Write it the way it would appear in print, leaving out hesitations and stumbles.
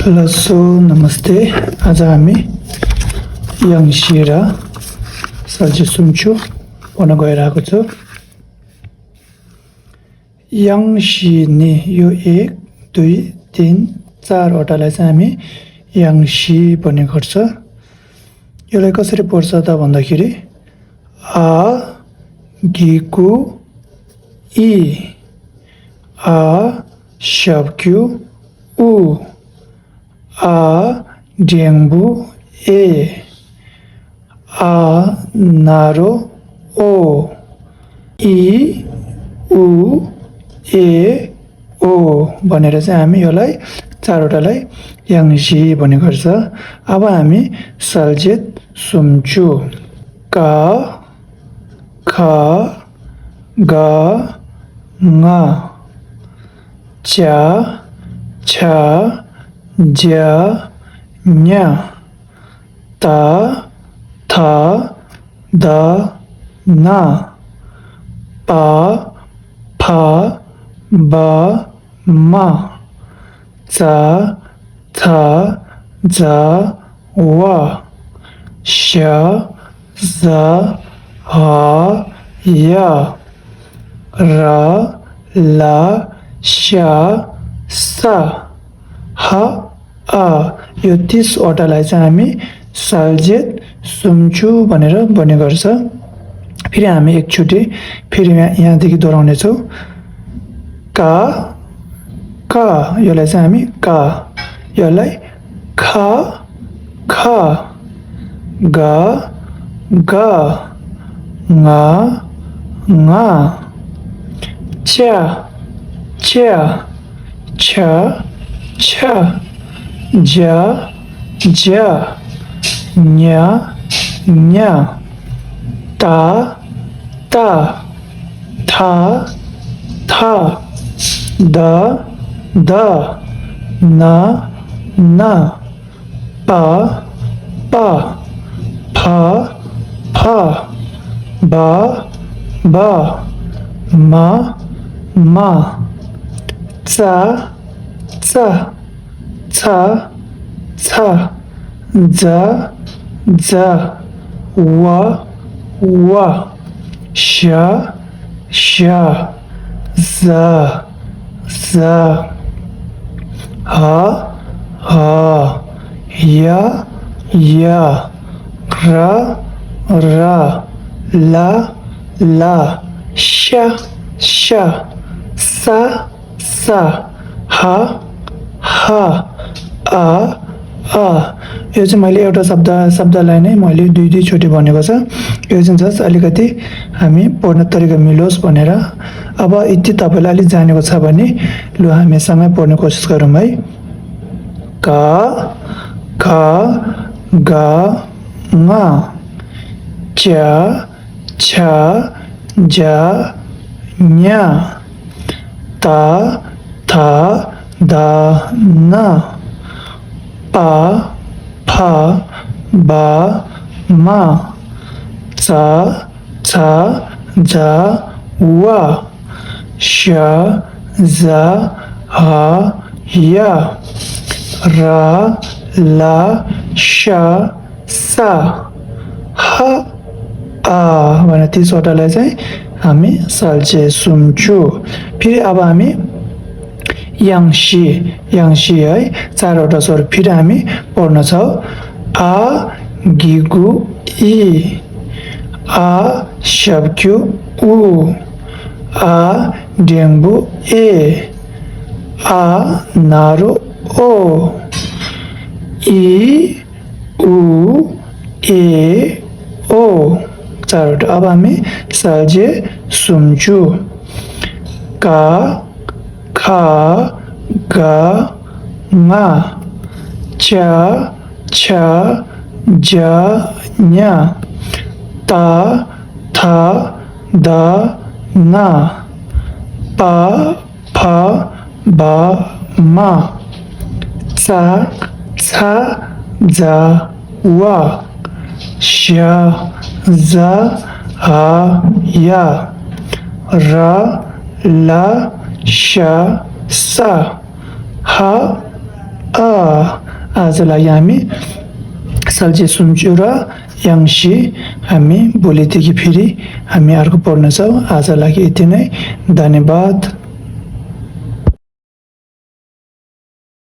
ल सो नमस्ते। आज हामी याङसी र साल्जे सुम्चु पढ्न गइरहेको छु। याङसी नि यो 1, 2, 3, 4 वटालाई चाहिँ हामी याङसी भन्ने गर्छ। यसलाई कसरी पढ्छ त भन्दाखेरि आ गिकु इ आ शब्क्यु उ आ डेंगबु ए आ नारो ओ इ उ ए ओ भनेर चाहिँ हामी यसलाई चारवटालाई याङसी भन्ने गर्छ। अब हामी साल्जेत सुम्चु का खा गा ङा च्या छा ज्या न्या ता था दा ना पा फा बा मा चा था जा वा शा जा हा या रा ला शा सा हा आ यो 30 वटालाई चाहिँ हामी साल्जेत सुम्चु भनेर भन्ने गर्छ। फेरि हामी एकचोटि फेरि यहाँदेखि दोहोऱ्याउने छौँ। का का यसलाई चाहिँ हामी का, यसलाई खा खा गा गा ङा ङा च्या च्या छा छा ज्या ज्या न्या न्या ता ता था था दा दा ना ना पा पा फा फा बा बा मा मा चा चा छा छा जा जा वा वा शा शा जा जा हा हा या या रा रा ला ला शा शा सा सा हा हा आ आ यो चाहिँ मैले एउटा शब्दलाई नै मैले दुई चोटि भनेको छ। यो चाहिँ जस्ट अलिकति हामी पढ्ने तरिका मिलोस् भनेर। अब यति तपाईँलाई अलिक जानेको छ भने लु हामी सँगै पढ्ने कोसिस गरौँ है। का खा गा ङा च्या छा ज्या न्या ता था दा ना पा फा बा मा चा छा जा वा शा जा हा या रा ला शा सा हा आ भने 30 वटालाई चाहिँ हामी साल्जे सुम्चु। फेरि अब हामी याङसी याङसी है चारवटा स्वर फेरि हामी पढ्न छौँ। आ गिगु इ आ शब्क्यु उ आ डेंगबु ए आ नारो ओ इ उ ए ओ चारवटा। अब हामी साल्जे सुम्चु का खा गा ङा च्या छा ज्या न्या ता था दा ना पा फा बा मा चा छा जा वा शा जा हा या रा ला शा सा हा आजलाई हामी सल्जे सुन्चु र याङसी हामी भोलिदेखि फेरि हामी अर्को पढ्नेछौँ। आजलाई यति नै, धन्यवाद।